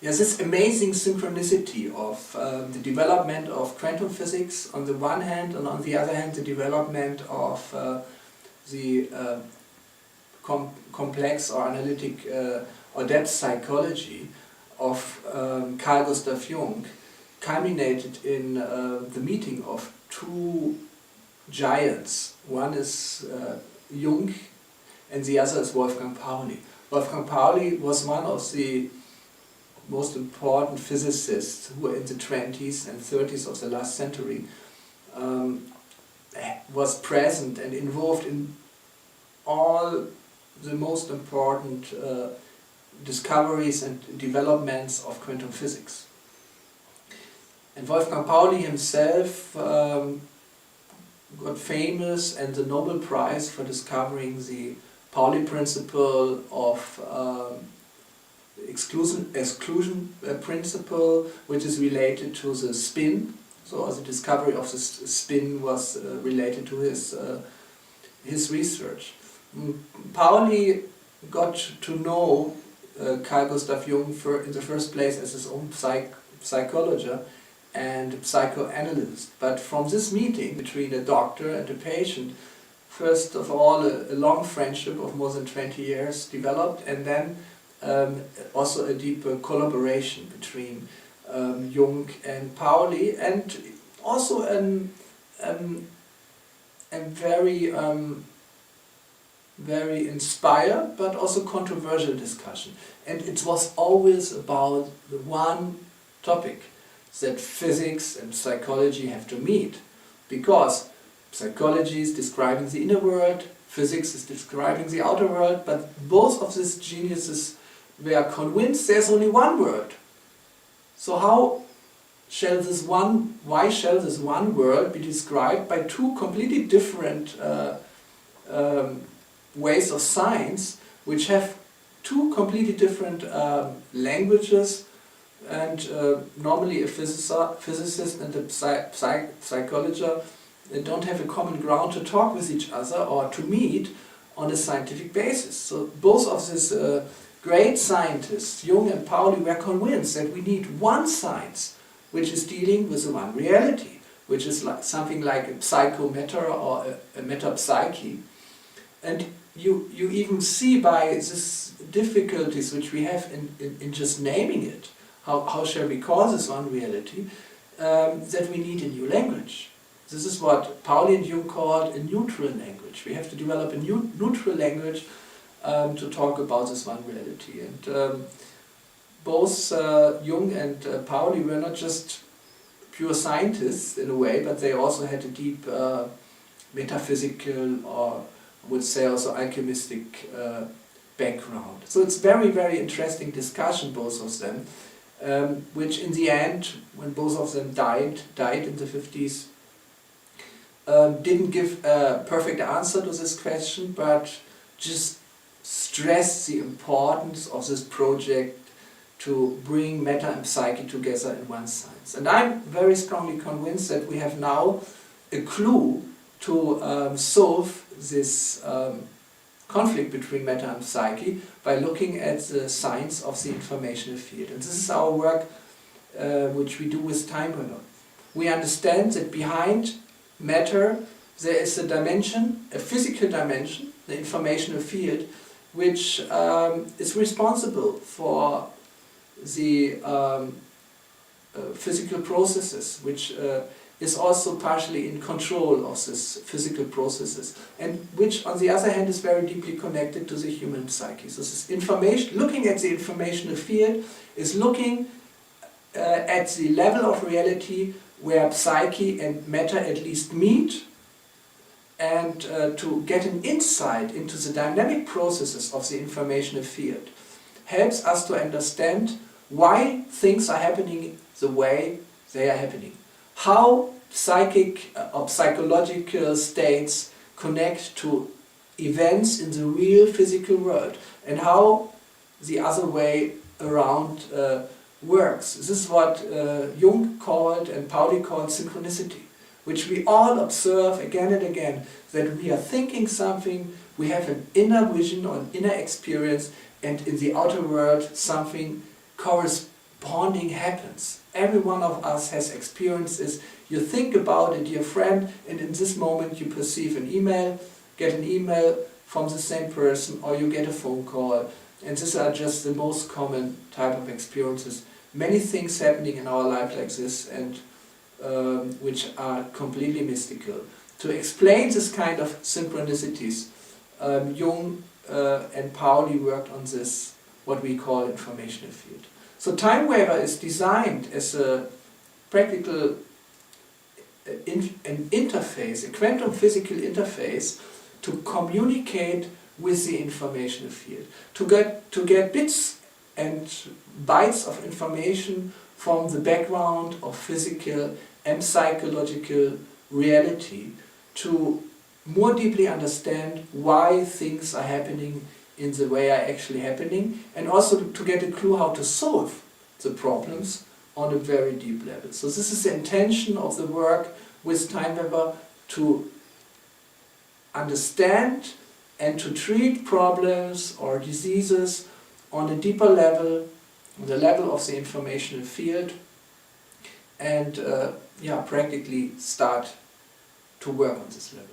There's this amazing synchronicity of the development of quantum physics on the one hand, and on the other hand the development of the complex or analytic or depth psychology of Carl Gustav Jung, culminated in the meeting of two giants. One is Jung and the other is Wolfgang Pauli. Wolfgang Pauli was one of the most important physicists who were in the 20s and 30s of the last century, was present and involved in all the most important discoveries and developments of quantum physics. And Wolfgang Pauli himself got famous and the Nobel Prize for discovering the Pauli principle of exclusion principle, which is related to the spin. So the discovery of the spin was related to his research. Pauli got to know Carl Gustav Jung in the first place as his own psychologist and psychoanalyst. But from this meeting between a doctor and a patient, first of all a long friendship of more than 20 years developed, and then also a deeper collaboration between Jung and Pauli, and also a very inspired but also controversial discussion. And it was always about the one topic, that physics and psychology have to meet, because psychology is describing the inner world, physics is describing the outer world, but both of these geniuses were convinced there's only one world. So why shall this one world be described by two completely different ways of science, which have two completely different languages, and normally a physicist and a psychologist don't have a common ground to talk with each other or to meet on a scientific basis. So both of these great scientists, Jung and Pauli, were convinced that we need one science which is dealing with the one reality, which is like something like a psychomatter or a metapsyche. And you even see by these difficulties which we have in just naming it, how shall we call this one reality, that we need a new language. This is what Pauli and Jung called a neutral language. We have to develop a new neutral language to talk about this one reality. And both Jung and Pauli were not just pure scientists in a way, but they also had a deep metaphysical, or I would say also alchemistic background. So it's very, very interesting discussion, both of them, which in the end, when both of them died in the 50s, didn't give a perfect answer to this question, but just stressed the importance of this project to bring matter and psyche together in one science. And I'm very strongly convinced that we have now a clue to solve this conflict between matter and psyche by looking at the science of the informational field. And this is our work which we do with Timewaver. We understand that behind matter there is a dimension, a physical dimension, the informational field, which is responsible for the physical processes, which is also partially in control of these physical processes, and which on the other hand is very deeply connected to the human psyche. So this information, looking at the informational field, is looking at the level of reality where psyche and matter at least meet, and to get an insight into the dynamic processes of the informational field helps us to understand why things are happening the way they are happening, how psychic or psychological states connect to events in the real physical world, and how the other way around works. This is what Jung called and Pauli called synchronicity, which we all observe again and again, that we are thinking something, we have an inner vision or an inner experience, and in the outer world something corresponds bonding happens. Every one of us has experienced this. You think about a dear friend, and in this moment you perceive an email, get an email from the same person, or you get a phone call. And these are just the most common type of experiences. Many things happening in our life like this, and which are completely mystical. To explain this kind of synchronicities, Jung and Pauli worked on this, what we call informational field. So Timewaver is designed as a practical an interface, a quantum physical interface to communicate with the informational field, to get bits and bytes of information from the background of physical and psychological reality, to more deeply understand why things are happening in the way are actually happening, and also to get a clue how to solve the problems on a very deep level. So this is the intention of the work with Timewaver, to understand and to treat problems or diseases on a deeper level, on the level of the informational field, and practically start to work on this level.